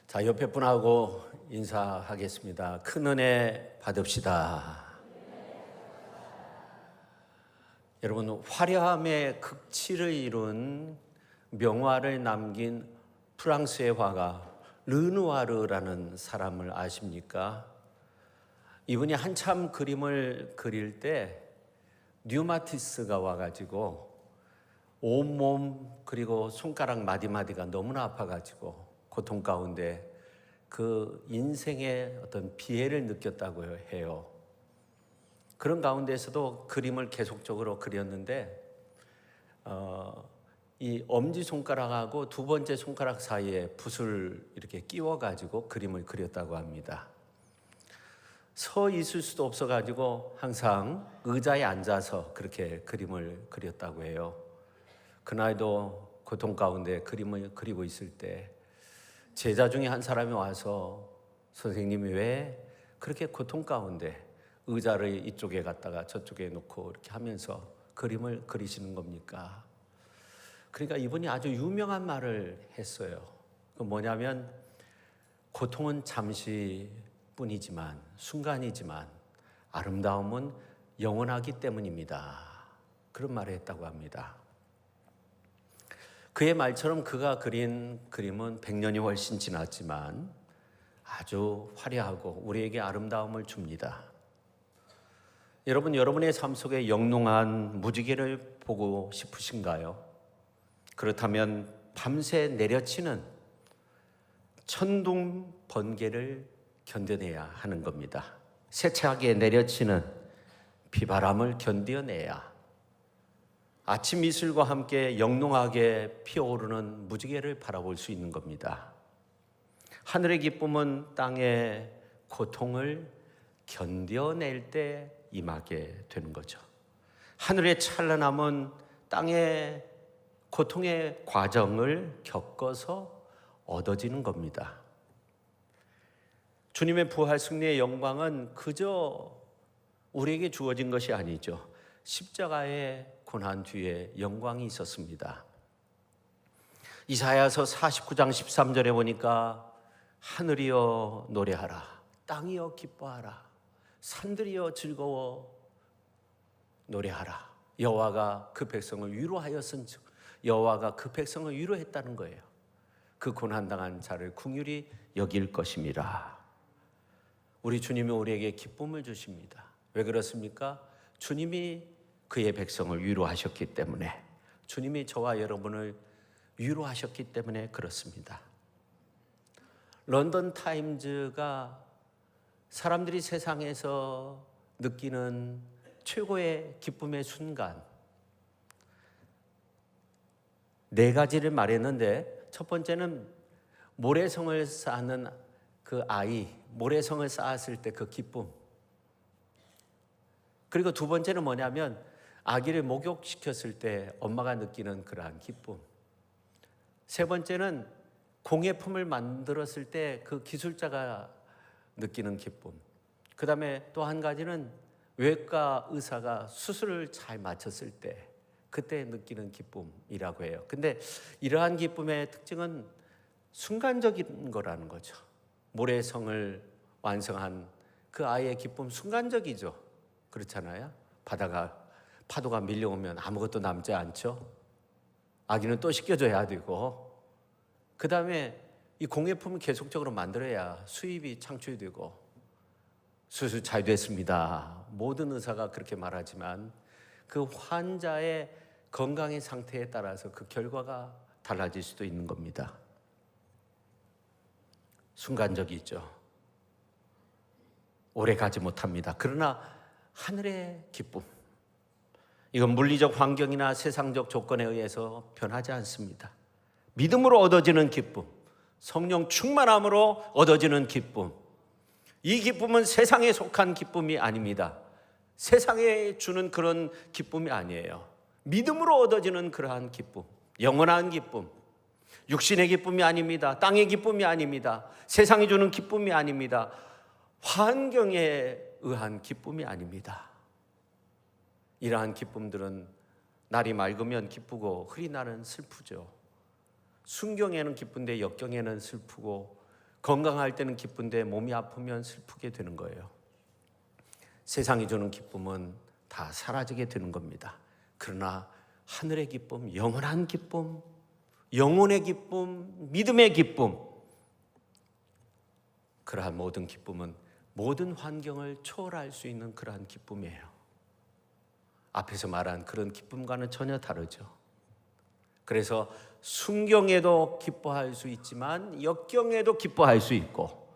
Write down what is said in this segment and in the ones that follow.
자, 옆에 분하고 인사하겠습니다. 큰 은혜 받읍시다. 여러분, 화려함의 극치를 이룬 명화를 남긴 프랑스의 화가 르누아르라는 사람을 아십니까? 이분이 한참 그림을 그릴 때 류마티스가 와가지고 온몸 그리고 손가락 마디마디가 너무나 아파가지고 고통 가운데 그 인생의 어떤 비애를 느꼈다고 해요. 그런 가운데서도 그림을 계속적으로 그렸는데 이 엄지손가락하고 두 번째 손가락 사이에 붓을 이렇게 끼워가지고 그림을 그렸다고 합니다. 서 있을 수도 없어가지고 항상 의자에 앉아서 그렇게 그림을 그렸다고 해요. 그날도 고통 가운데 그림을 그리고 있을 때 제자 중에 한 사람이 와서 선생님이 왜 그렇게 고통 가운데 의자를 이쪽에 갖다가 저쪽에 놓고 이렇게 하면서 그림을 그리시는 겁니까? 그러니까 이분이 아주 유명한 말을 했어요. 그 뭐냐면 고통은 잠시뿐이지만 순간이지만 아름다움은 영원하기 때문입니다. 그런 말을 했다고 합니다. 그의 말처럼 그가 그린 그림은 100년이 훨씬 지났지만 아주 화려하고 우리에게 아름다움을 줍니다. 여러분, 여러분의 삶 속에 영롱한 무지개를 보고 싶으신가요? 그렇다면 밤새 내려치는 천둥 번개를 견뎌내야 하는 겁니다. 세차게 내려치는 비바람을 견뎌내야 아침 이슬과 함께 영롱하게 피어오르는 무지개를 바라볼 수 있는 겁니다. 하늘의 기쁨은 땅의 고통을 견뎌낼 때 임하게 되는 거죠. 하늘의 찬란함은 땅의 고통의 과정을 겪어서 얻어지는 겁니다. 주님의 부활 승리의 영광은 그저 우리에게 주어진 것이 아니죠. 십자가의 고난 뒤에 영광이 있었습니다. 이사야서 49장 13절에 보니까 하늘이여 노래하라, 땅이여 기뻐하라, 산들이여 즐거워 노래하라. 여호와가 그 백성을 위로하였은즉, 여호와가 그 백성을 위로했다는 거예요. 그 고난당한 자를 긍휼히 여길 것입니다. 우리 주님이 우리에게 기쁨을 주십니다. 왜 그렇습니까? 주님이 그의 백성을 위로하셨기 때문에, 주님이 저와 여러분을 위로하셨기 때문에 그렇습니다. 런던 타임즈가 사람들이 세상에서 느끼는 최고의 기쁨의 순간 4가지를 말했는데, 첫 번째는 모래성을 쌓는 그 아이, 모래성을 쌓았을 때 그 기쁨. 그리고 두 번째는 뭐냐면 아기를 목욕시켰을 때 엄마가 느끼는 그러한 기쁨. 세 번째는 공예품을 만들었을 때 그 기술자가 느끼는 기쁨. 그 다음에 또 한 가지는 외과 의사가 수술을 잘 마쳤을 때 그때 느끼는 기쁨이라고 해요. 근데 이러한 기쁨의 특징은 순간적인 거라는 거죠. 모래성을 완성한 그 아이의 기쁨 순간적이죠. 그렇잖아요. 파도가 밀려오면 아무것도 남지 않죠. 아기는 또 씻겨줘야 되고, 그 다음에 이 공예품을 계속적으로 만들어야 수입이 창출되고, 수술 잘 됐습니다, 모든 의사가 그렇게 말하지만 그 환자의 건강의 상태에 따라서 그 결과가 달라질 수도 있는 겁니다. 순간적이죠. 오래 가지 못합니다. 그러나 하늘의 기쁨, 이건 물리적 환경이나 세상적 조건에 의해서 변하지 않습니다. 믿음으로 얻어지는 기쁨, 성령 충만함으로 얻어지는 기쁨, 이 기쁨은 세상에 속한 기쁨이 아닙니다. 세상에 주는 그런 기쁨이 아니에요. 믿음으로 얻어지는 그러한 기쁨, 영원한 기쁨, 육신의 기쁨이 아닙니다. 땅의 기쁨이 아닙니다. 세상이 주는 기쁨이 아닙니다. 환경에 의한 기쁨이 아닙니다. 이러한 기쁨들은 날이 맑으면 기쁘고 흐린 날은 슬프죠. 순경에는 기쁜데 역경에는 슬프고 건강할 때는 기쁜데 몸이 아프면 슬프게 되는 거예요. 세상이 주는 기쁨은 다 사라지게 되는 겁니다. 그러나 하늘의 기쁨, 영원한 기쁨, 영혼의 기쁨, 믿음의 기쁨, 그러한 모든 기쁨은 모든 환경을 초월할 수 있는 그러한 기쁨이에요. 앞에서 말한 그런 기쁨과는 전혀 다르죠. 그래서 순경에도 기뻐할 수 있지만 역경에도 기뻐할 수 있고,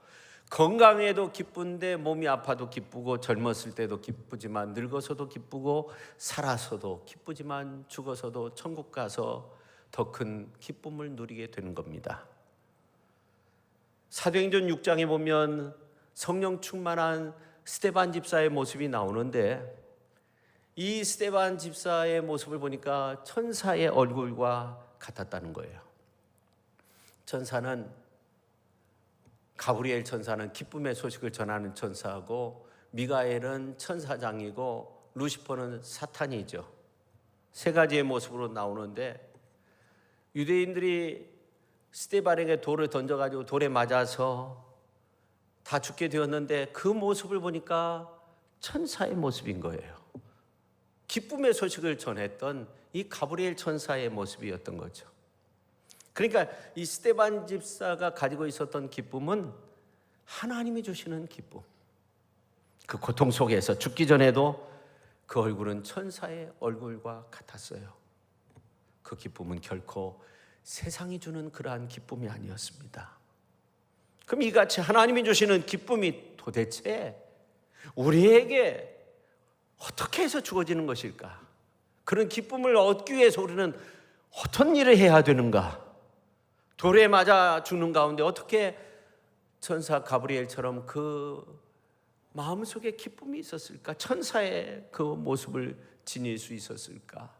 건강에도 기쁜데 몸이 아파도 기쁘고, 젊었을 때도 기쁘지만 늙어서도 기쁘고, 살아서도 기쁘지만 죽어서도 천국 가서 더 큰 기쁨을 누리게 되는 겁니다. 사도행전 6장에 보면 성령 충만한 스데반 집사의 모습이 나오는데, 이 스데반 집사의 모습을 보니까 천사의 얼굴과 같았다는 거예요. 가브리엘 천사는 기쁨의 소식을 전하는 천사고, 미가엘은 천사장이고, 루시퍼는 사탄이죠. 세 가지의 모습으로 나오는데, 유대인들이 스데반에게 돌을 던져가지고 돌에 맞아서 다 죽게 되었는데, 그 모습을 보니까 천사의 모습인 거예요. 기쁨의 소식을 전했던 이 가브리엘 천사의 모습이었던 거죠. 그러니까 이 스데반 집사가 가지고 있었던 기쁨은 하나님이 주시는 기쁨. 그 고통 속에서 죽기 전에도 그 얼굴은 천사의 얼굴과 같았어요. 그 기쁨은 결코 세상이 주는 그러한 기쁨이 아니었습니다. 그럼 이같이 하나님이 주시는 기쁨이 도대체 우리에게 어떻게 해서 주어지는 것일까? 그런 기쁨을 얻기 위해서 우리는 어떤 일을 해야 되는가? 돌에 맞아 죽는 가운데 어떻게 천사 가브리엘처럼 그 마음속에 기쁨이 있었을까? 천사의 그 모습을 지닐 수 있었을까?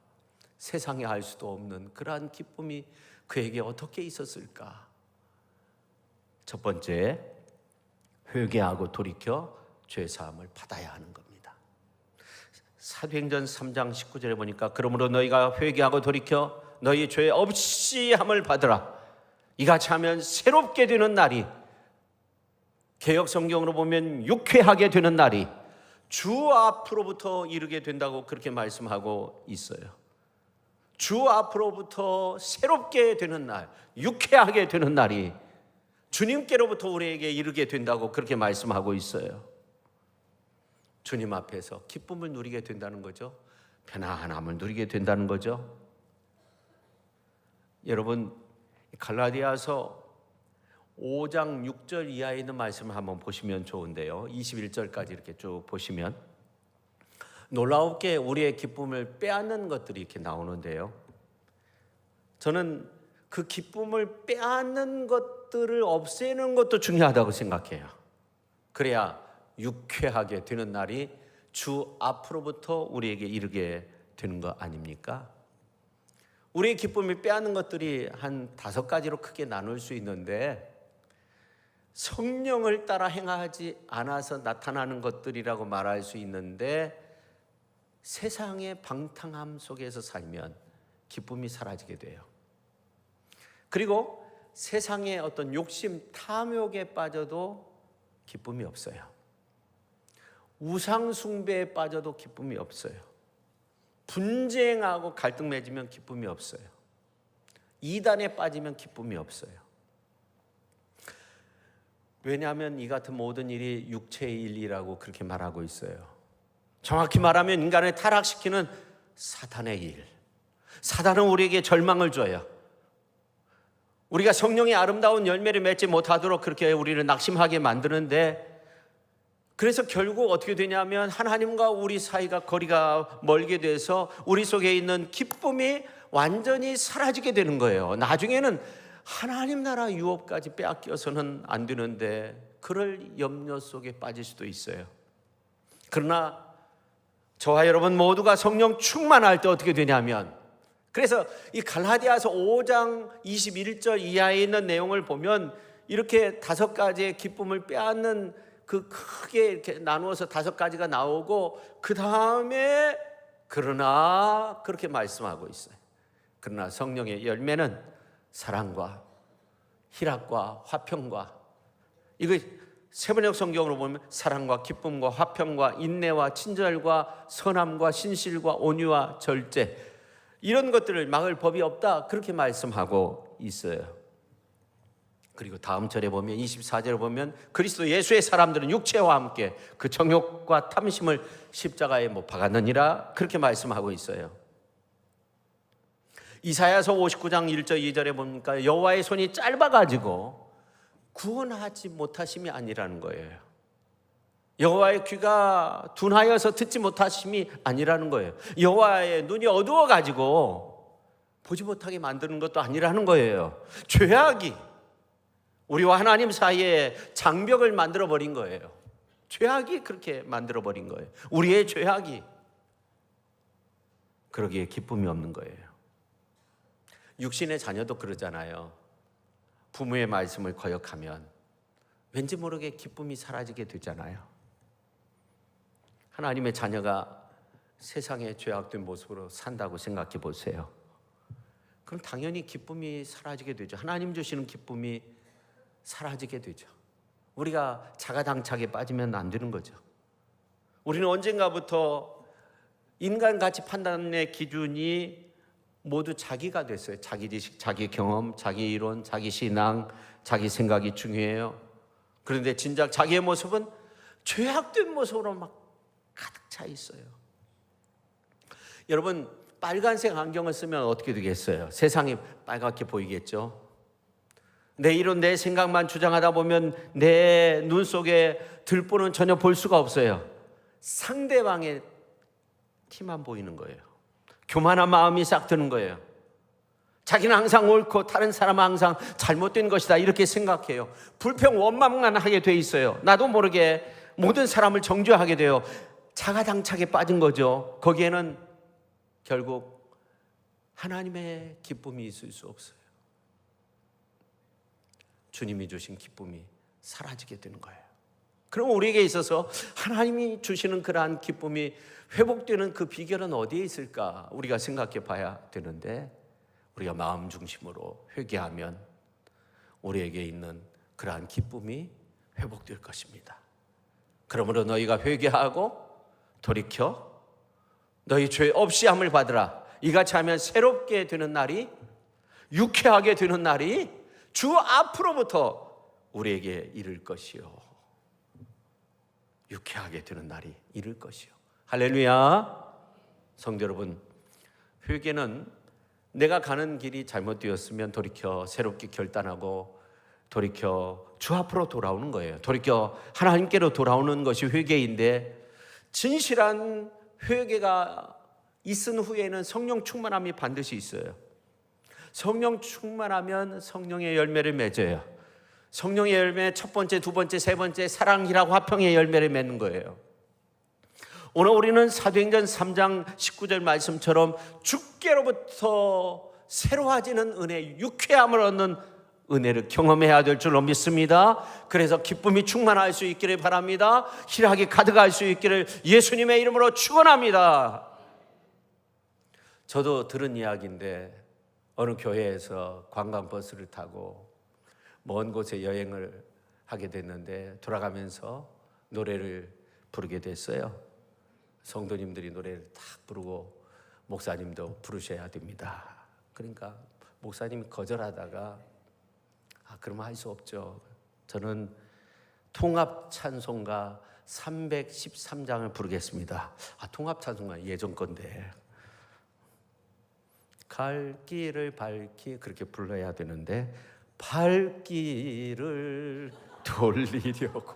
세상에 알 수도 없는 그러한 기쁨이 그에게 어떻게 있었을까? 첫 번째, 회개하고 돌이켜 죄사함을 받아야 하는 겁니다. 사도행전 3장 19절에 보니까 그러므로 너희가 회개하고 돌이켜 너희 죄 없이 함을 받으라. 이같이 하면 새롭게 되는 날이, 개역 성경으로 보면 유쾌하게 되는 날이 주 앞으로부터 이르게 된다고 그렇게 말씀하고 있어요. 주 앞으로부터 새롭게 되는 날, 유쾌하게 되는 날이 주님께로부터 우리에게 이르게 된다고 그렇게 말씀하고 있어요. 주님 앞에서 기쁨을 누리게 된다는 거죠. 편안함을 누리게 된다는 거죠. 여러분, 갈라디아서 5장 6절 이하에 있는 말씀을 한번 보시면 좋은데요, 21절까지 이렇게 쭉 보시면 놀라우게 우리의 기쁨을 빼앗는 것들이 이렇게 나오는데요, 저는 그 기쁨을 빼앗는 것들을 없애는 것도 중요하다고 생각해요. 그래야 유쾌하게 되는 날이 주 앞으로부터 우리에게 이르게 되는 거 아닙니까? 우리의 기쁨을 빼앗는 것들이 한 5가지로 크게 나눌 수 있는데, 성령을 따라 행하지 않아서 나타나는 것들이라고 말할 수 있는데, 세상의 방탕함 속에서 살면 기쁨이 사라지게 돼요. 그리고 세상의 어떤 욕심, 탐욕에 빠져도 기쁨이 없어요. 우상 숭배에 빠져도 기쁨이 없어요. 분쟁하고 갈등 맺으면 기쁨이 없어요. 이단에 빠지면 기쁨이 없어요. 왜냐하면 이 같은 모든 일이 육체의 일이라고 그렇게 말하고 있어요. 정확히 말하면 인간을 타락시키는 사탄의 일. 사탄은 우리에게 절망을 줘요. 우리가 성령의 아름다운 열매를 맺지 못하도록 그렇게 우리를 낙심하게 만드는데, 그래서 결국 어떻게 되냐면 하나님과 우리 사이가 거리가 멀게 돼서 우리 속에 있는 기쁨이 완전히 사라지게 되는 거예요. 나중에는 하나님 나라 유업까지 빼앗겨서는 안 되는데 그럴 염려 속에 빠질 수도 있어요. 그러나 저와 여러분 모두가 성령 충만할 때 어떻게 되냐면, 그래서 이 갈라디아서 5장 21절 이하에 있는 내용을 보면 이렇게 5가지의 기쁨을 빼앗는 그 크게 이렇게 나누어서 5가지가 나오고, 그 다음에 그러나 그렇게 말씀하고 있어요. 그러나 성령의 열매는 사랑과 희락과 화평과 이거 세번역 성경으로 보면 사랑과 기쁨과 화평과 인내와 친절과 선함과 신실과 온유와 절제, 이런 것들을 막을 법이 없다, 그렇게 말씀하고 있어요. 그리고 다음 절에 보면 24절에 보면 그리스도 예수의 사람들은 육체와 함께 그 정욕과 탐심을 십자가에 못 박았느니라, 그렇게 말씀하고 있어요. 이사야서 59장 1절 2절에 보니까 여호와의 손이 짧아가지고 구원하지 못하심이 아니라는 거예요. 여호와의 귀가 둔하여서 듣지 못하심이 아니라는 거예요. 여호와의 눈이 어두워가지고 보지 못하게 만드는 것도 아니라는 거예요. 죄악이 우리와 하나님 사이에 장벽을 만들어버린 거예요. 죄악이 그렇게 만들어버린 거예요. 우리의 죄악이. 그러기에 기쁨이 없는 거예요. 육신의 자녀도 그러잖아요. 부모의 말씀을 거역하면 왠지 모르게 기쁨이 사라지게 되잖아요. 하나님의 자녀가 세상의 죄악된 모습으로 산다고 생각해 보세요. 그럼 당연히 기쁨이 사라지게 되죠. 하나님 주시는 기쁨이 사라지게 되죠. 우리가 자가당착에 빠지면 안 되는 거죠. 우리는 언젠가부터 인간 가치 판단의 기준이 모두 자기가 됐어요. 자기 지식, 자기 경험, 자기 이론, 자기 신앙, 자기 생각이 중요해요. 그런데 진작 자기의 모습은 죄악된 모습으로 막 가득 차 있어요. 여러분, 빨간색 안경을 쓰면 어떻게 되겠어요? 세상이 빨갛게 보이겠죠? 내 이론, 내 생각만 주장하다 보면 내 눈 속에 들보는 전혀 볼 수가 없어요. 상대방의 티만 보이는 거예요. 교만한 마음이 싹 드는 거예요. 자기는 항상 옳고 다른 사람은 항상 잘못된 것이다, 이렇게 생각해요. 불평 원망만 하게 돼 있어요. 나도 모르게 모든 사람을 정죄하게 돼요. 자가당착에 빠진 거죠. 거기에는 결국 하나님의 기쁨이 있을 수 없어요. 주님이 주신 기쁨이 사라지게 되는 거예요. 그럼 우리에게 있어서 하나님이 주시는 그러한 기쁨이 회복되는 그 비결은 어디에 있을까? 우리가 생각해 봐야 되는데, 우리가 마음 중심으로 회개하면 우리에게 있는 그러한 기쁨이 회복될 것입니다. 그러므로 너희가 회개하고 돌이켜 너희 죄 없이 함을 받으라. 이같이 하면 새롭게 되는 날이, 유쾌하게 되는 날이 주 앞으로부터 우리에게 이를 것이요. 유쾌하게 되는 날이 이를 것이요. 할렐루야. 성도 여러분, 회개는 내가 가는 길이 잘못되었으면 돌이켜 새롭게 결단하고 돌이켜 주 앞으로 돌아오는 거예요. 돌이켜 하나님께로 돌아오는 것이 회개인데, 진실한 회개가 있은 후에는 성령 충만함이 반드시 있어요. 성령 충만하면 성령의 열매를 맺어요. 성령의 열매 첫 번째, 두 번째, 세 번째 사랑이라고 화평의 열매를 맺는 거예요. 오늘 우리는 사도행전 3장 19절 말씀처럼 주께로부터 새로워지는 은혜, 유쾌함을 얻는 은혜를 경험해야 될 줄로 믿습니다. 그래서 기쁨이 충만할 수 있기를 바랍니다. 희락이 가득할 수 있기를 예수님의 이름으로 축원합니다. 저도 들은 이야기인데, 어느 교회에서 관광버스를 타고 먼 곳에 여행을 하게 됐는데 돌아가면서 노래를 부르게 됐어요. 성도님들이 노래를 딱 부르고 목사님도 부르셔야 됩니다. 그러니까 목사님이 거절하다가 그러면 할 수 없죠. 저는 통합 찬송가 313장을 부르겠습니다. 통합 찬송가 예전 건데, 갈 길을 밝히 그렇게 불러야 되는데, 발길을 돌리려고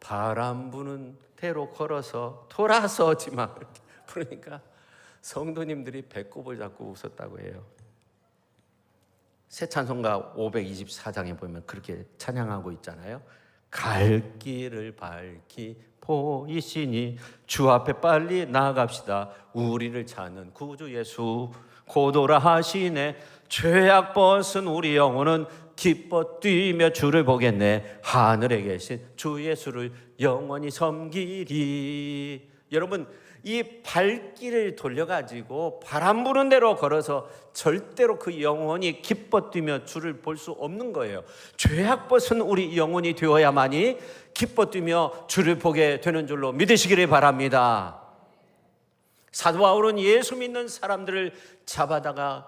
바람 부는 대로 걸어서 돌아서지만, 그러니까 성도님들이 배꼽을 잡고 웃었다고 해요. 새 찬송가 524장에 보면 그렇게 찬양하고 있잖아요. 갈 길을 밝히 보이시니 주 앞에 빨리 나아갑시다. 우리를 찾는 구주 예수 고도라 하시네. 죄악 벗은 우리 영혼은 기뻐 뛰며 주를 보겠네. 하늘에 계신 주 예수를 영원히 섬기리. 여러분, 이 발길을 돌려가지고 바람 부는 대로 걸어서 절대로 그 영혼이 기뻐 뛰며 주를 볼 수 없는 거예요. 죄악 벗은 우리 영혼이 되어야만이 기뻐 뛰며 주를 보게 되는 줄로 믿으시기를 바랍니다. 사도 바울은 예수 믿는 사람들을 잡아다가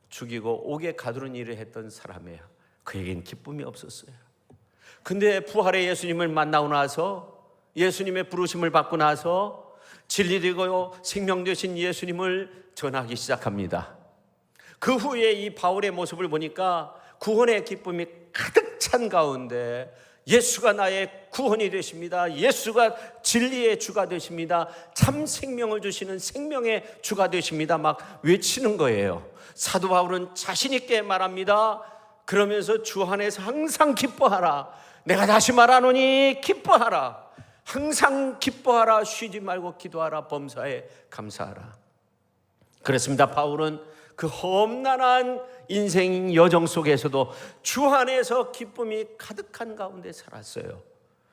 죽이고 옥에 가두는 일을 했던 사람이에요. 그에겐 기쁨이 없었어요. 근데 부활의 예수님을 만나고 나서, 예수님의 부르심을 받고 나서 진리되고 생명 되신 예수님을 전하기 시작합니다. 그 후에 이 바울의 모습을 보니까 구원의 기쁨이 가득 찬 가운데 예수가 나의 구원이 되십니다. 예수가 진리의 주가 되십니다. 참 생명을 주시는 생명의 주가 되십니다. 막 외치는 거예요. 사도 바울은 자신 있게 말합니다. 그러면서 주 안에서 항상 기뻐하라. 내가 다시 말하노니 기뻐하라. 항상 기뻐하라. 쉬지 말고 기도하라. 범사에 감사하라. 그렇습니다. 바울은 그 험난한 인생 여정 속에서도 주 안에서 기쁨이 가득한 가운데 살았어요.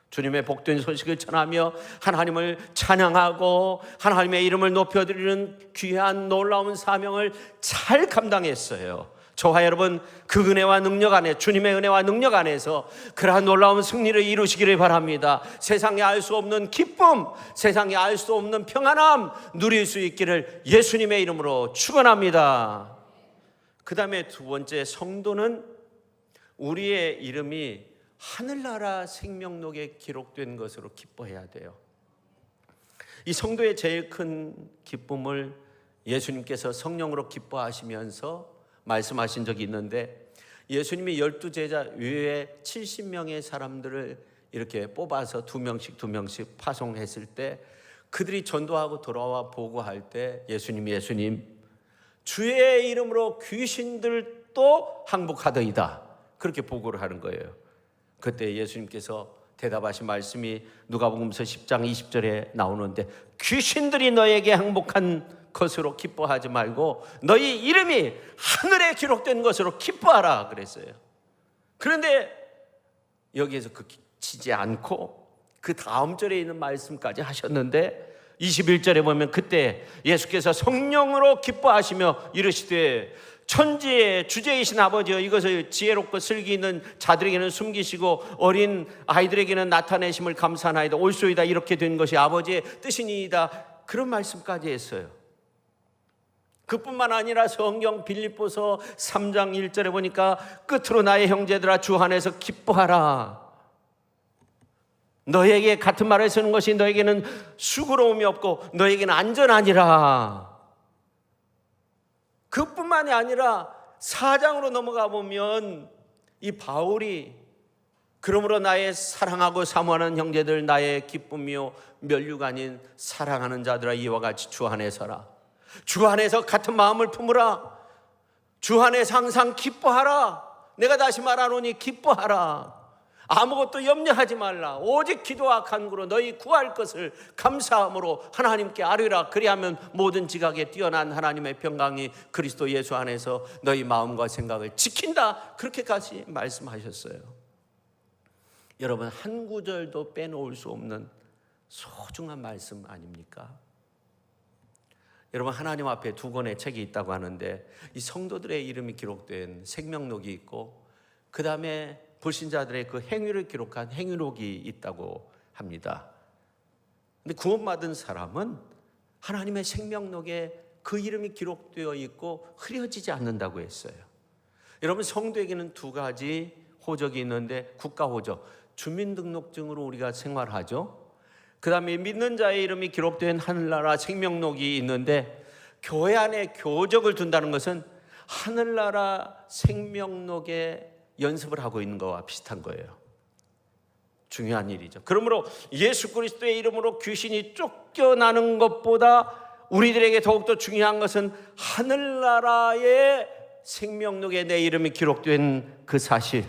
주님의 복된 소식을 전하며 하나님을 찬양하고 하나님의 이름을 높여드리는 귀한 놀라운 사명을 잘 감당했어요. 저와 여러분, 그 은혜와 능력 안에, 주님의 은혜와 능력 안에서 그러한 놀라운 승리를 이루시기를 바랍니다. 세상에 알 수 없는 기쁨, 세상에 알 수 없는 평안함 누릴 수 있기를 예수님의 이름으로 축원합니다. 그 다음에 두 번째, 성도는 우리의 이름이 하늘나라 생명록에 기록된 것으로 기뻐해야 돼요. 이 성도의 제일 큰 기쁨을 예수님께서 성령으로 기뻐하시면서 말씀하신 적이 있는데, 예수님이 12제자 외에 70명의 사람들을 이렇게 뽑아서 두 명씩 파송했을 때 그들이 전도하고 돌아와 보고할 때 예수님 주의 이름으로 귀신들도 항복하더이다, 그렇게 보고를 하는 거예요. 그때 예수님께서 대답하신 말씀이 누가복음서 10장 20절에 나오는데, 귀신들이 너에게 항복한 것으로 기뻐하지 말고 너희 이름이 하늘에 기록된 것으로 기뻐하라 그랬어요. 그런데 여기에서 그치지 않고 그 다음 절에 있는 말씀까지 하셨는데, 21절에 보면 그때 예수께서 성령으로 기뻐하시며 이르시되 천지의 주제이신 아버지여, 이것을 지혜롭고 슬기 있는 자들에게는 숨기시고 어린 아이들에게는 나타내심을 감사하나이다. 올소이다. 이렇게 된 것이 아버지의 뜻이니이다. 그런 말씀까지 했어요. 그뿐만 아니라 성경 빌립보서 3장 1절에 보니까 끝으로 나의 형제들아 주 안에서 기뻐하라. 너에게 같은 말을 쓰는 것이 너에게는 수고로움이 없고 너에게는 안전하니라. 그뿐만이 아니라 4장으로 넘어가 보면 이 바울이 그러므로 나의 사랑하고 사모하는 형제들, 나의 기쁨이요 멸류가 아닌 사랑하는 자들아, 이와 같이 주 안에 서라. 주 안에서 같은 마음을 품으라. 주 안에서 항상 기뻐하라. 내가 다시 말하노니 기뻐하라. 아무것도 염려하지 말라. 오직 기도와 간구로 너희 구할 것을 감사함으로 하나님께 아뢰라. 그리하면 모든 지각에 뛰어난 하나님의 평강이 그리스도 예수 안에서 너희 마음과 생각을 지킨다. 그렇게까지 말씀하셨어요. 여러분, 한 구절도 빼놓을 수 없는 소중한 말씀 아닙니까? 여러분, 하나님 앞에 두 권의 책이 있다고 하는데 이 성도들의 이름이 기록된 생명록이 있고, 그 다음에 불신자들의 그 행위를 기록한 행위록이 있다고 합니다. 근데 구원받은 사람은 하나님의 생명록에 그 이름이 기록되어 있고 흐려지지 않는다고 했어요. 여러분, 성도에게는 두 가지 호적이 있는데, 국가호적, 주민등록증으로 우리가 생활하죠. 그 다음에 믿는 자의 이름이 기록된 하늘나라 생명록이 있는데, 교회 안에 교적을 둔다는 것은 하늘나라 생명록에 연습을 하고 있는 것과 비슷한 거예요. 중요한 일이죠. 그러므로 예수 그리스도의 이름으로 귀신이 쫓겨나는 것보다 우리들에게 더욱더 중요한 것은 하늘나라의 생명록에 내 이름이 기록된 그 사실,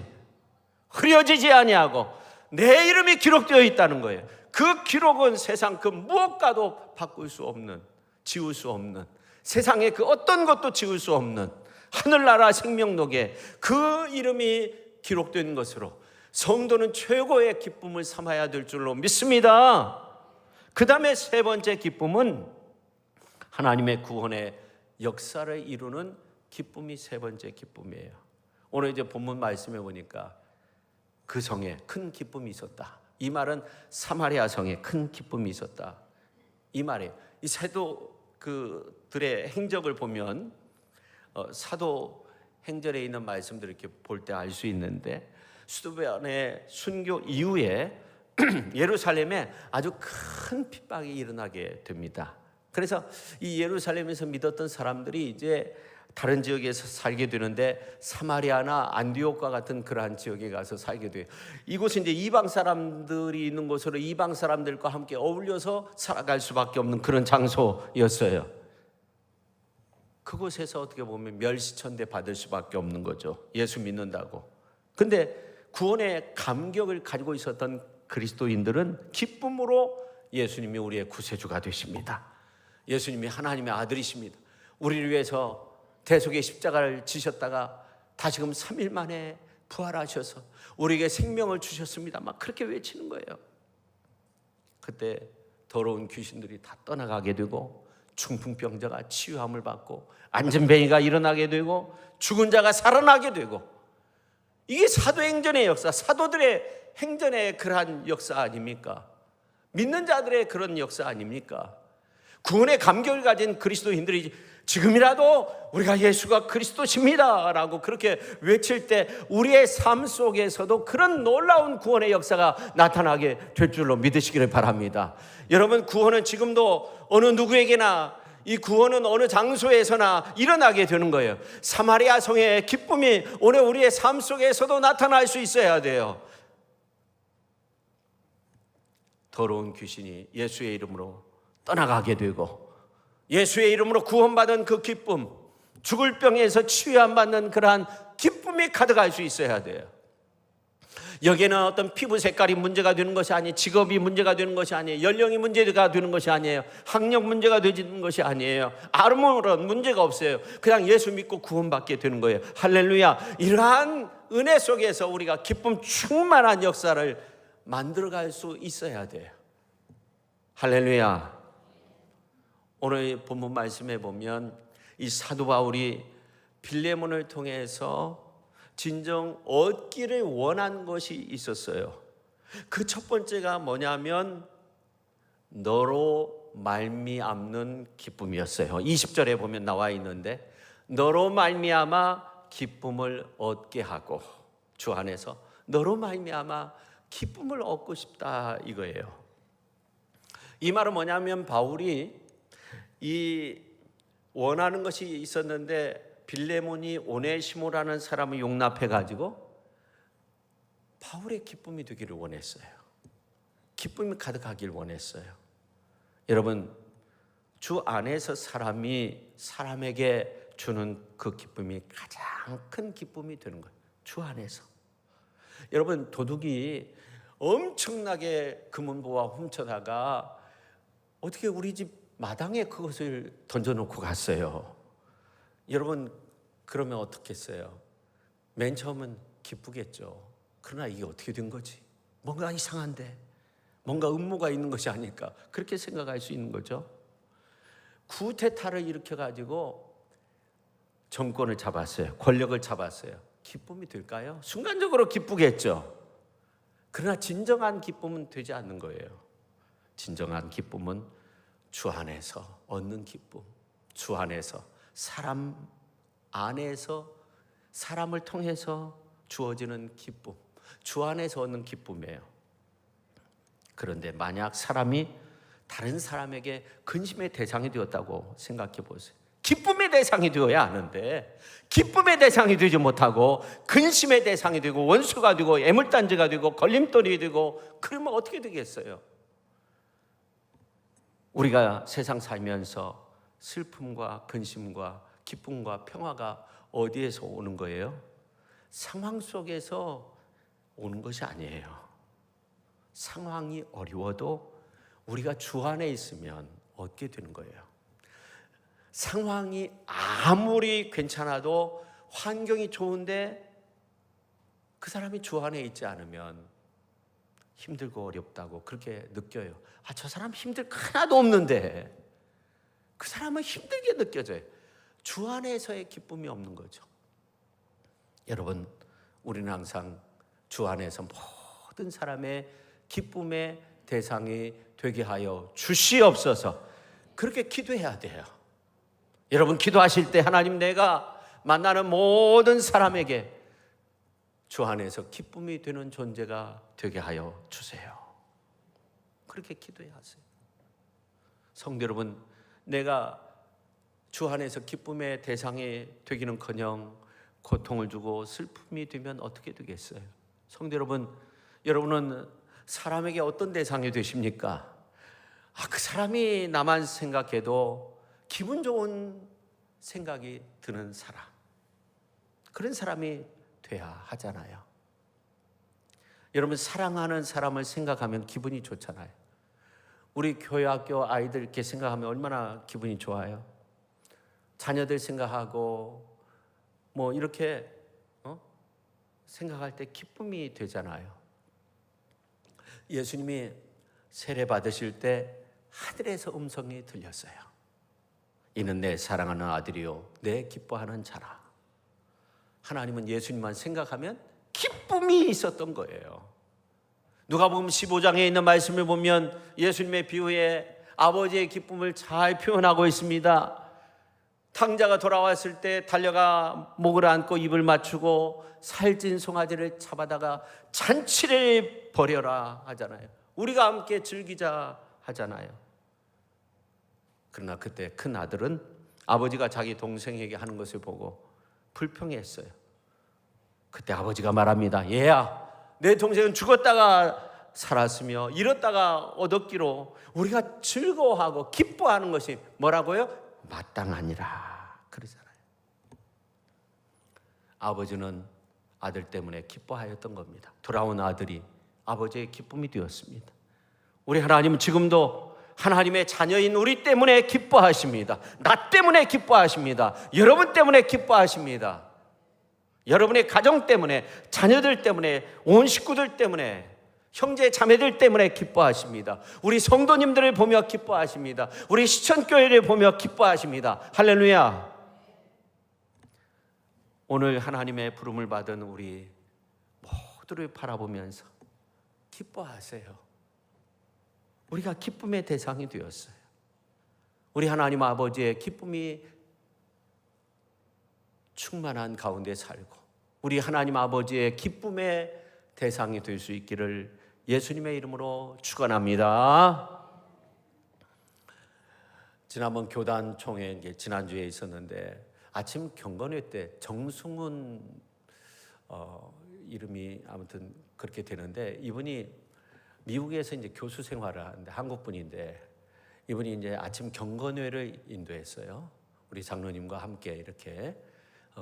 흐려지지 아니하고 내 이름이 기록되어 있다는 거예요. 그 기록은 세상 그 무엇과도 바꿀 수 없는, 지울 수 없는, 세상의 그 어떤 것도 지울 수 없는 하늘나라 생명록에 그 이름이 기록된 것으로 성도는 최고의 기쁨을 삼아야 될 줄로 믿습니다. 그 다음에 세 번째 기쁨은 하나님의 구원의 역사를 이루는 기쁨이 세 번째 기쁨이에요. 오늘 이제 본문 말씀해 보니까 그 성에 큰 기쁨이 있었다. 이 말은 사마리아 성에 큰 기쁨이 있었다. 이 말이에요. 이 사도들의 행적을 보면 사도 행전에 있는 말씀들을 이렇게 볼 때 알 수 있는데, 수도변의 순교 이후에 예루살렘에 아주 큰 핍박이 일어나게 됩니다. 그래서 이 예루살렘에서 믿었던 사람들이 이제 다른 지역에서 살게 되는데, 사마리아나 안디옥과 같은 그러한 지역에 가서 살게 돼요. 이곳은 이제 이방 사람들이 있는 곳으로 이방 사람들과 함께 어울려서 살아갈 수밖에 없는 그런 장소였어요. 그곳에서 어떻게 보면 멸시천대 받을 수밖에 없는 거죠. 예수 믿는다고. 근데 구원의 감격을 가지고 있었던 그리스도인들은 기쁨으로 예수님이 우리의 구세주가 되십니다. 예수님이 하나님의 아들이십니다. 우리를 위해서 대속의 십자가를 지셨다가 다시금 3일 만에 부활하셔서 우리에게 생명을 주셨습니다. 막 그렇게 외치는 거예요. 그때 더러운 귀신들이 다 떠나가게 되고, 중풍병자가 치유함을 받고, 안전뱅이가 일어나게 되고, 죽은 자가 살아나게 되고, 이게 사도행전의 역사, 사도들의 행전의 그러한 역사 아닙니까? 믿는 자들의 그런 역사 아닙니까? 구원의 감격을 가진 그리스도인들이 지금이라도 우리가 예수가 그리스도십니다 라고 그렇게 외칠 때 우리의 삶 속에서도 그런 놀라운 구원의 역사가 나타나게 될 줄로 믿으시기를 바랍니다. 여러분, 구원은 지금도 어느 누구에게나, 이 구원은 어느 장소에서나 일어나게 되는 거예요. 사마리아 성의 기쁨이 오늘 우리의 삶 속에서도 나타날 수 있어야 돼요. 더러운 귀신이 예수의 이름으로 떠나가게 되고, 예수의 이름으로 구원받은 그 기쁨, 죽을 병에서 치유함 받는 그러한 기쁨이 가득할 수 있어야 돼요. 여기에는 어떤 피부 색깔이 문제가 되는 것이 아니에요. 직업이 문제가 되는 것이 아니에요. 연령이 문제가 되는 것이 아니에요. 학력 문제가 되는 것이 아니에요. 아무런 문제가 없어요. 그냥 예수 믿고 구원받게 되는 거예요. 할렐루야. 이러한 은혜 속에서 우리가 기쁨 충만한 역사를 만들어갈 수 있어야 돼요. 할렐루야. 오늘 본문 말씀에 보면 이 사도 바울이 빌레몬을 통해서 진정 얻기를 원한 것이 있었어요. 그 첫 번째가 뭐냐면 너로 말미암는 기쁨이었어요. 20절에 보면 나와 있는데, 너로 말미암아 기쁨을 얻게 하고, 주 안에서 너로 말미암아 기쁨을 얻고 싶다 이거예요. 이 말은 뭐냐면 바울이 이 원하는 것이 있었는데, 빌레몬이 오네시모라는 사람을 용납해 가지고 바울의 기쁨이 되기를 원했어요. 기쁨이 가득하길 원했어요. 여러분, 주 안에서 사람이 사람에게 주는 그 기쁨이 가장 큰 기쁨이 되는 거예요. 주 안에서. 여러분, 도둑이 엄청나게 금은보화 훔쳐다가 어떻게 우리 집 마당에 그것을 던져놓고 갔어요. 여러분, 그러면 어떻겠어요? 맨 처음은 기쁘겠죠. 그러나 이게 어떻게 된 거지? 뭔가 이상한데, 뭔가 음모가 있는 것이 아닐까, 그렇게 생각할 수 있는 거죠. 쿠데타를 일으켜가지고 정권을 잡았어요. 권력을 잡았어요. 기쁨이 될까요? 순간적으로 기쁘겠죠. 그러나 진정한 기쁨은 되지 않는 거예요. 진정한 기쁨은 주 안에서 얻는 기쁨, 주 안에서, 사람 안에서, 사람을 통해서 주어지는 기쁨, 주 안에서 얻는 기쁨이에요. 그런데 만약 사람이 다른 사람에게 근심의 대상이 되었다고 생각해 보세요. 기쁨의 대상이 되어야 하는데 기쁨의 대상이 되지 못하고 근심의 대상이 되고 원수가 되고 애물단지가 되고 걸림돌이 되고, 그러면 어떻게 되겠어요? 우리가 세상 살면서 슬픔과 근심과 기쁨과 평화가 어디에서 오는 거예요? 상황 속에서 오는 것이 아니에요. 상황이 어려워도 우리가 주 안에 있으면 얻게 되는 거예요. 상황이 아무리 괜찮아도, 환경이 좋은데 그 사람이 주 안에 있지 않으면 힘들고 어렵다고 그렇게 느껴요. 저 사람 힘들 거 하나도 없는데 그 사람은 힘들게 느껴져요. 주 안에서의 기쁨이 없는 거죠. 여러분, 우리는 항상 주 안에서 모든 사람의 기쁨의 대상이 되게 하여 주시옵소서, 그렇게 기도해야 돼요. 여러분, 기도하실 때 하나님, 내가 만나는 모든 사람에게 주 안에서 기쁨이 되는 존재가 되게 하여 주세요. 그렇게 기도해야 하세요. 성도 여러분, 내가 주 안에서 기쁨의 대상이 되기는커녕 고통을 주고 슬픔이 되면 어떻게 되겠어요? 성도 여러분, 여러분은 사람에게 어떤 대상이 되십니까? 그 사람이 나만 생각해도 기분 좋은 생각이 드는 사람, 그런 사람이 돼야 하잖아요. 여러분, 사랑하는 사람을 생각하면 기분이 좋잖아요. 우리 교회 학교 아이들 이렇게 생각하면 얼마나 기분이 좋아요. 자녀들 생각하고 뭐 이렇게 생각할 때 기쁨이 되잖아요. 예수님이 세례 받으실 때 하늘에서 음성이 들렸어요. 이는 내 사랑하는 아들이요 내 기뻐하는 자라. 하나님은 예수님만 생각하면 기쁨이 있었던 거예요. 누가복음 15장에 있는 말씀을 보면 예수님의 비유에 아버지의 기쁨을 잘 표현하고 있습니다. 탕자가 돌아왔을 때 달려가 목을 안고 입을 맞추고 살찐 송아지를 잡아다가 잔치를 벌여라 하잖아요. 우리가 함께 즐기자 하잖아요. 그러나 그때 큰 아들은 아버지가 자기 동생에게 하는 것을 보고 불평했어요. 그때 아버지가 말합니다. 얘야, 내 동생은 죽었다가 살았으며 잃었다가 얻었기로 우리가 즐거워하고 기뻐하는 것이 뭐라고요? 마땅하니라 그러잖아요. 아버지는 아들 때문에 기뻐하였던 겁니다. 돌아온 아들이 아버지의 기쁨이 되었습니다. 우리 하나님은 지금도 하나님의 자녀인 우리 때문에 기뻐하십니다. 나 때문에 기뻐하십니다. 여러분 때문에 기뻐하십니다. 여러분의 가정 때문에, 자녀들 때문에, 온 식구들 때문에, 형제 자매들 때문에 기뻐하십니다. 우리 성도님들을 보며 기뻐하십니다. 우리 시천교회를 보며 기뻐하십니다. 할렐루야. 오늘 하나님의 부름을 받은 우리 모두를 바라보면서 기뻐하세요. 우리가 기쁨의 대상이 되었어요. 우리 하나님 아버지의 기쁨이 충만한 가운데 살고 우리 하나님 아버지의 기쁨의 대상이 될 수 있기를 예수님의 이름으로 축원합니다. 지난번 교단 총회 지난주에 있었는데 아침 경건회 때 정승훈 이름이 아무튼 그렇게 되는데, 이분이 미국에서 이제 교수 생활을 하는데 한국 분인데, 이분이 이제 아침 경건회를 인도했어요. 우리 장로님과 함께 이렇게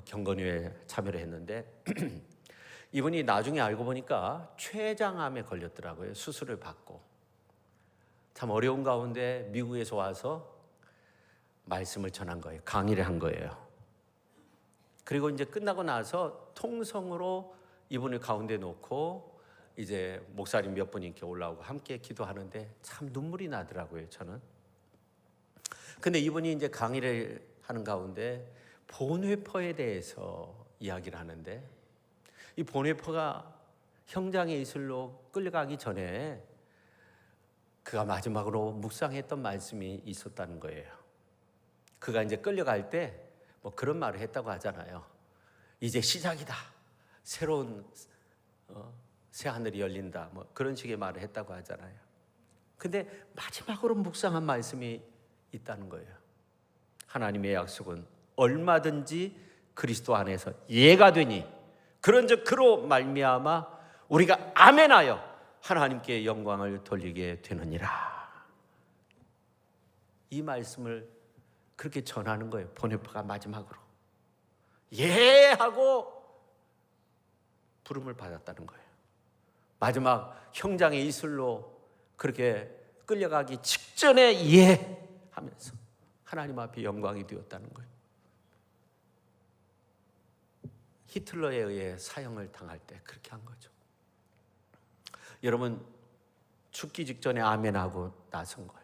경건회에 참여를 했는데 이분이 나중에 알고 보니까 췌장암에 걸렸더라고요. 수술을 받고 참 어려운 가운데 미국에서 와서 말씀을 전한 거예요. 강의를 한 거예요. 그리고 이제 끝나고 나서 통성으로 이분을 가운데 놓고 이제 목사님 몇 분이 이렇게 올라오고 함께 기도하는데 참 눈물이 나더라고요, 저는. 근데 이분이 이제 강의를 하는 가운데 본회퍼에 대해서 이야기를 하는데, 이 본회퍼가 형장의 이슬로 끌려가기 전에 그가 마지막으로 묵상했던 말씀이 있었다는 거예요. 그가 이제 끌려갈 때 뭐 그런 말을 했다고 하잖아요. 이제 시작이다. 새로운 새 하늘이 열린다. 뭐 그런 식의 말을 했다고 하잖아요. 근데 마지막으로 묵상한 말씀이 있다는 거예요. 하나님의 약속은 얼마든지 그리스도 안에서 예가 되니 그런즉 그로 말미암아 우리가 아멘하여 하나님께 영광을 돌리게 되느니라. 이 말씀을 그렇게 전하는 거예요. 본회퍼가 마지막으로 예하고 부름을 받았다는 거예요. 마지막 형장의 이슬로 그렇게 끌려가기 직전에 예하면서 하나님 앞에 영광이 되었다는 거예요. 히틀러에 의해 사형을 당할 때 그렇게 한 거죠. 여러분, 죽기 직전에 아멘하고 나선 거예요.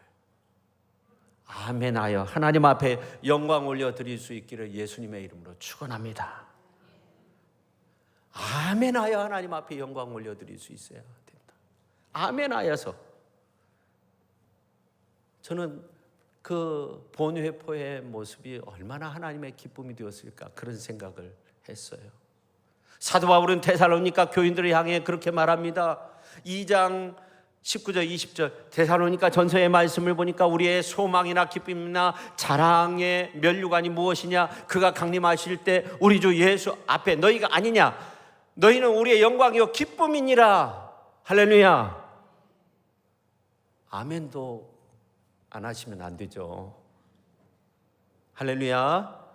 아멘하여 하나님 앞에 영광 올려드릴 수 있기를 예수님의 이름으로 축원합니다. 아멘하여 하나님 앞에 영광 올려드릴 수 있어야 됩니다. 아멘하여서 저는 그 본회포의 모습이 얼마나 하나님의 기쁨이 되었을까 그런 생각을 했어요. 사도 바울은 데살로니가 교인들을 향해 그렇게 말합니다. 2장 19절 20절 데살로니가 전서의 말씀을 보니까 우리의 소망이나 기쁨이나 자랑의 면류관이 무엇이냐, 그가 강림하실 때 우리 주 예수 앞에 너희가 아니냐, 너희는 우리의 영광이요 기쁨이니라. 할렐루야. 아멘도 안 하시면 안 되죠. 할렐루야.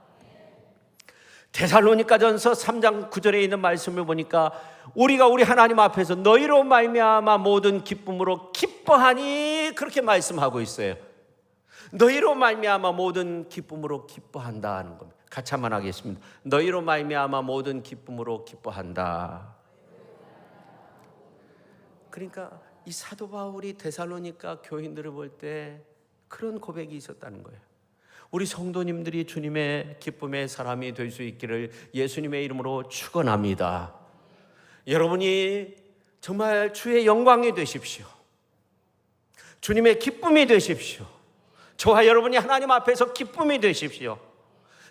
데살로니가전서 3장 9절에 있는 말씀을 보니까 우리가 우리 하나님 앞에서 너희로 말미암아 모든 기쁨으로 기뻐하니 그렇게 말씀하고 있어요. 너희로 말미암아 모든 기쁨으로 기뻐한다 하는 겁니다. 같이 한번 하겠습니다. 너희로 말미암아 모든 기쁨으로 기뻐한다. 그러니까 이 사도 바울이 데살로니가 교인들을 볼 때 그런 고백이 있었다는 거예요. 우리 성도님들이 주님의 기쁨의 사람이 될 수 있기를 예수님의 이름으로 축원합니다. 여러분이 정말 주의 영광이 되십시오. 주님의 기쁨이 되십시오. 저와 여러분이 하나님 앞에서 기쁨이 되십시오.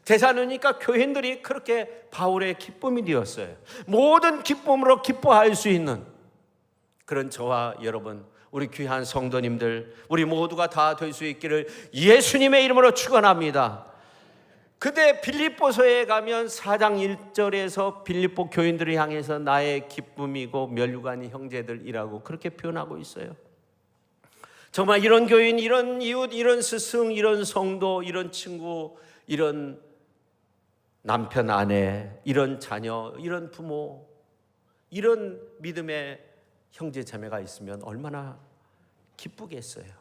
데살로니가 교인들이 그렇게 바울의 기쁨이 되었어요. 모든 기쁨으로 기뻐할 수 있는 그런 저와 여러분, 우리 귀한 성도님들, 우리 모두가 다 될 수 있기를 예수님의 이름으로 축원합니다. 그때 빌립보서에 가면 4장 1절에서 빌립보 교인들을 향해서 나의 기쁨이고 면류관이 형제들이라고 그렇게 표현하고 있어요. 정말 이런 교인, 이런 이웃, 이런 스승, 이런 성도, 이런 친구, 이런 남편, 아내, 이런 자녀, 이런 부모, 이런 믿음의 형제 자매가 있으면 얼마나 기쁘겠어요.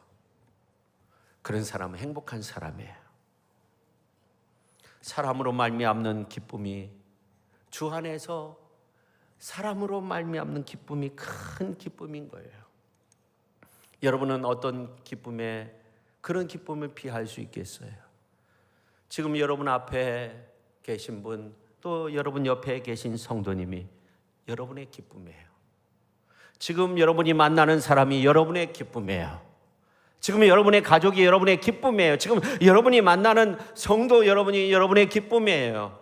그런 사람은 행복한 사람이에요. 사람으로 말미암는 기쁨이, 주 안에서 사람으로 말미암는 기쁨이 큰 기쁨인 거예요. 여러분은 어떤 기쁨에, 그런 기쁨을 피할 수 있겠어요? 지금 여러분 앞에 계신 분, 또 여러분 옆에 계신 성도님이 여러분의 기쁨이에요. 지금 여러분이 만나는 사람이 여러분의 기쁨이에요. 지금 여러분의 가족이 여러분의 기쁨이에요. 지금 여러분이 만나는 성도 여러분이 여러분의 기쁨이에요.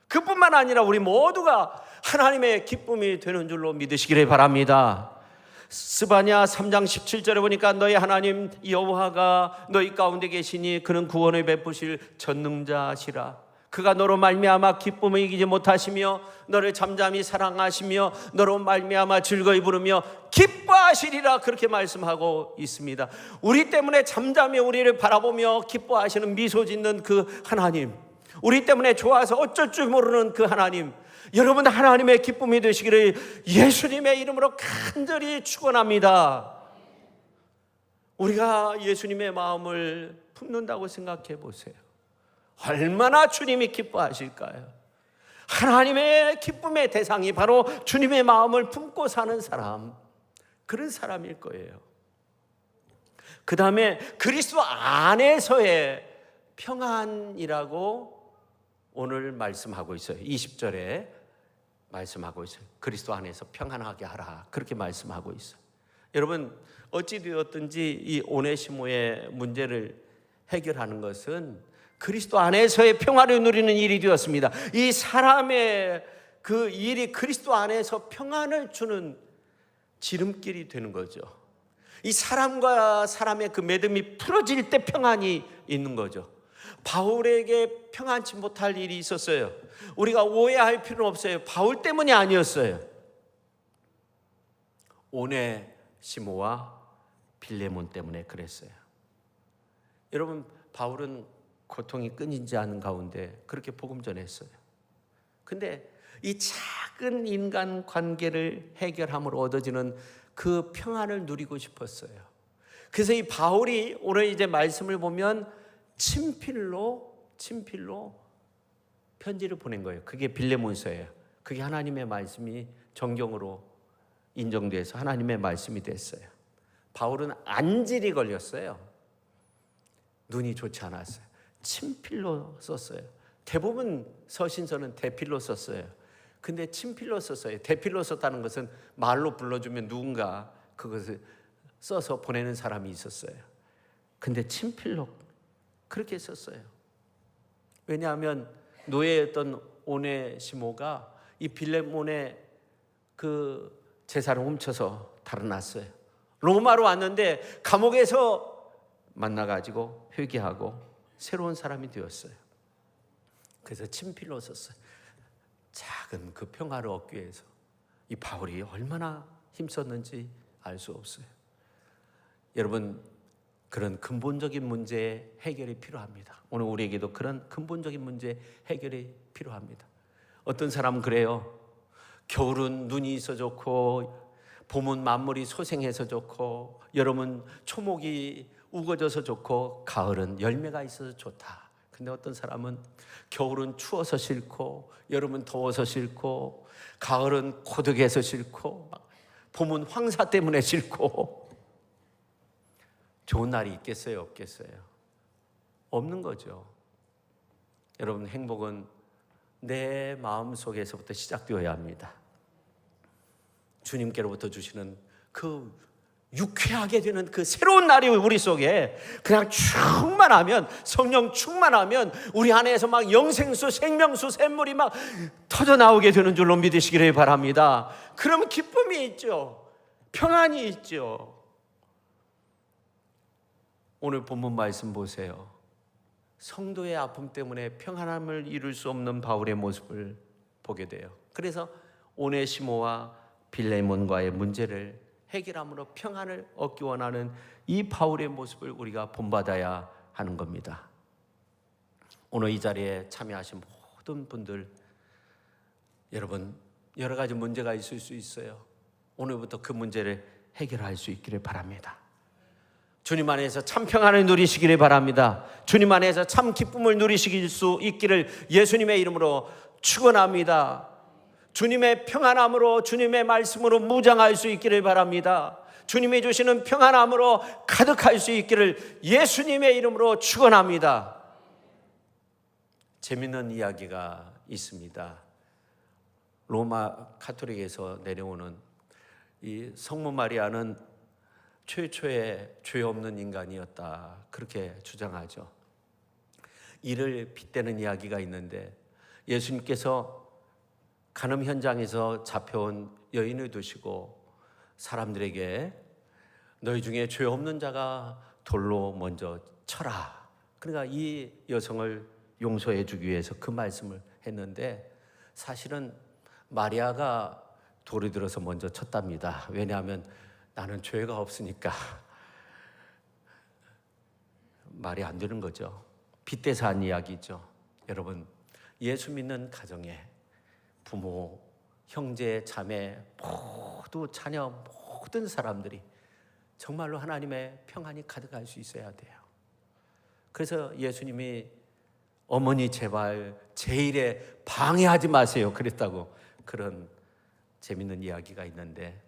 그뿐만 아니라 우리 모두가 하나님의 기쁨이 되는 줄로 믿으시기를 바랍니다. 스바냐 3장 17절에 보니까 너희 하나님 여호와가 너희 가운데 계시니 그는 구원을 베푸실 전능자시라. 그가 너로 말미암아 기쁨을 이기지 못하시며 너를 잠잠히 사랑하시며 너로 말미암아 즐거이 부르며 기뻐하시리라. 그렇게 말씀하고 있습니다. 우리 때문에 잠잠히 우리를 바라보며 기뻐하시는 미소 짓는 그 하나님, 우리 때문에 좋아서 어쩔 줄 모르는 그 하나님, 여러분 하나님의 기쁨이 되시기를 예수님의 이름으로 간절히 축원합니다. 우리가 예수님의 마음을 품는다고 생각해 보세요. 얼마나 주님이 기뻐하실까요? 하나님의 기쁨의 대상이 바로 주님의 마음을 품고 사는 사람, 그런 사람일 거예요. 그 다음에 그리스도 안에서의 평안이라고 오늘 말씀하고 있어요. 20절에 말씀하고 있어요. 그리스도 안에서 평안하게 하라, 그렇게 말씀하고 있어요. 여러분 어찌되었든지 이 오네시모의 문제를 해결하는 것은 그리스도 안에서의 평화를 누리는 일이 되었습니다. 이 사람의 그 일이 그리스도 안에서 평안을 주는 지름길이 되는 거죠. 이 사람과 사람의 그 매듭이 풀어질 때 평안이 있는 거죠. 바울에게 평안치 못할 일이 있었어요. 우리가 오해할 필요는 없어요. 바울 때문이 아니었어요. 오네시모와 빌레몬 때문에 그랬어요. 여러분 바울은 고통이 끊이지 않은 가운데 그렇게 복음 전했어요. 근데 이 작은 인간 관계를 해결함으로 얻어지는 그 평안을 누리고 싶었어요. 그래서 이 바울이 오늘 이제 말씀을 보면 친필로 편지를 보낸 거예요. 그게 빌레몬서예요. 그게 하나님의 말씀이 정경으로 인정돼서 하나님의 말씀이 됐어요. 바울은 안질이 걸렸어요. 눈이 좋지 않았어요. 친필로 썼어요. 대부분 서신서는 대필로 썼어요. 근데 친필로 썼어요. 대필로 썼다는 것은 말로 불러주면 누군가 그것을 써서 보내는 사람이 있었어요. 근데 친필로 그렇게 썼어요. 왜냐하면 노예였던 오네시모가 이 빌레몬의 그 재산을 훔쳐서 달아났어요. 로마로 왔는데 감옥에서 만나가지고 회개하고 새로운 사람이 되었어요. 그래서 친필로 썼어요. 작은 그 평화를 얻기 위해서 이 바울이 얼마나 힘썼는지 알 수 없어요. 여러분, 그런 근본적인 문제의 해결이 필요합니다. 오늘 우리에게도 그런 근본적인 문제 해결이 필요합니다. 어떤 사람은 그래요. 겨울은 눈이 있어 좋고 봄은 만물이 소생해서 좋고 여름은 초목이 우거져서 좋고 가을은 열매가 있어서 좋다. 근데 어떤 사람은 겨울은 추워서 싫고 여름은 더워서 싫고 가을은 고독해서 싫고 봄은 황사 때문에 싫고 좋은 날이 있겠어요? 없겠어요? 없는 거죠. 여러분, 행복은 내 마음속에서부터 시작되어야 합니다. 주님께로부터 주시는 그 유쾌하게 되는 그 새로운 날이 우리 속에 그냥 충만하면, 성령 충만하면 우리 안에서 막 영생수, 생명수, 샘물이 막 터져 나오게 되는 줄로 믿으시기를 바랍니다. 그러면 기쁨이 있죠. 평안이 있죠. 오늘 본문 말씀 보세요. 성도의 아픔 때문에 평안함을 이룰 수 없는 바울의 모습을 보게 돼요. 그래서 오네시모와 빌레몬과의 문제를 해결함으로 평안을 얻기 원하는 이 바울의 모습을 우리가 본받아야 하는 겁니다. 오늘 이 자리에 참여하신 모든 분들, 여러분 여러 가지 문제가 있을 수 있어요. 오늘부터 그 문제를 해결할 수 있기를 바랍니다. 주님 안에서 참 평안을 누리시기를 바랍니다. 주님 안에서 참 기쁨을 누리실 수 있기를 예수님의 이름으로 축원합니다. 주님의 평안함으로, 주님의 말씀으로 무장할 수 있기를 바랍니다. 주님이 주시는 평안함으로 가득할 수 있기를 예수님의 이름으로 축원합니다. 재미있는 이야기가 있습니다. 로마 가톨릭에서 내려오는 이 성모 마리아는 최초의 죄 없는 인간이었다, 그렇게 주장하죠. 이를 빗대는 이야기가 있는데, 예수님께서 간음 현장에서 잡혀온 여인을 두시고 사람들에게 너희 중에 죄 없는 자가 돌로 먼저 쳐라. 그러니까 이 여성을 용서해 주기 위해서 그 말씀을 했는데, 사실은 마리아가 돌을 들어서 먼저 쳤답니다. 왜냐하면 나는 죄가 없으니까 말이 안 되는 거죠. 빗대서 한 이야기죠. 여러분, 예수 믿는 가정에 부모, 형제, 자매, 모두 자녀, 모든 사람들이 정말로 하나님의 평안이 가득할 수 있어야 돼요. 그래서 예수님이 어머니 제발 제 일에 방해하지 마세요 그랬다고, 그런 재밌는 이야기가 있는데,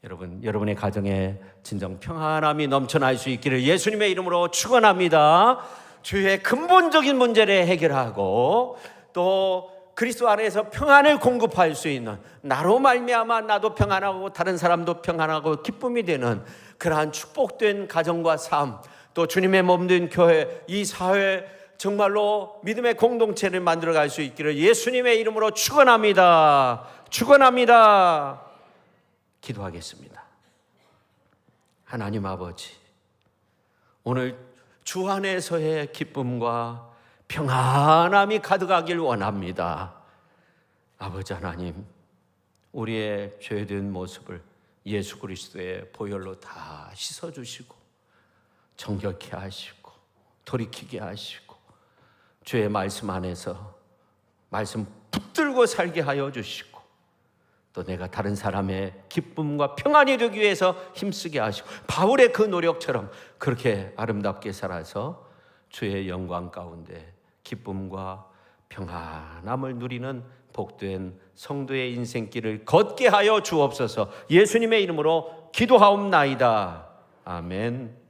여러분, 여러분의 가정에 진정 평안함이 넘쳐날 수 있기를 예수님의 이름으로 축원합니다. 주의 근본적인 문제를 해결하고 또 그리스도 안에서 평안을 공급할 수 있는, 나로 말미암아 나도 평안하고 다른 사람도 평안하고 기쁨이 되는 그러한 축복된 가정과 삶, 또 주님의 몸된 교회, 이 사회 정말로 믿음의 공동체를 만들어갈 수 있기를 예수님의 이름으로 축원합니다. 축원합니다. 기도하겠습니다. 하나님 아버지, 오늘 주 안에서의 기쁨과 평안함이 가득하길 원합니다. 아버지 하나님, 우리의 죄된 모습을 예수 그리스도의 보혈로 다 씻어주시고 정결케 하시고 돌이키게 하시고 주의 말씀 안에서 말씀 붙들고 살게 하여 주시고, 또 내가 다른 사람의 기쁨과 평안이 되기 위해서 힘쓰게 하시고, 바울의 그 노력처럼 그렇게 아름답게 살아서 주의 영광 가운데 기쁨과 평안함을 누리는 복된 성도의 인생길을 걷게 하여 주옵소서. 예수님의 이름으로 기도하옵나이다. 아멘.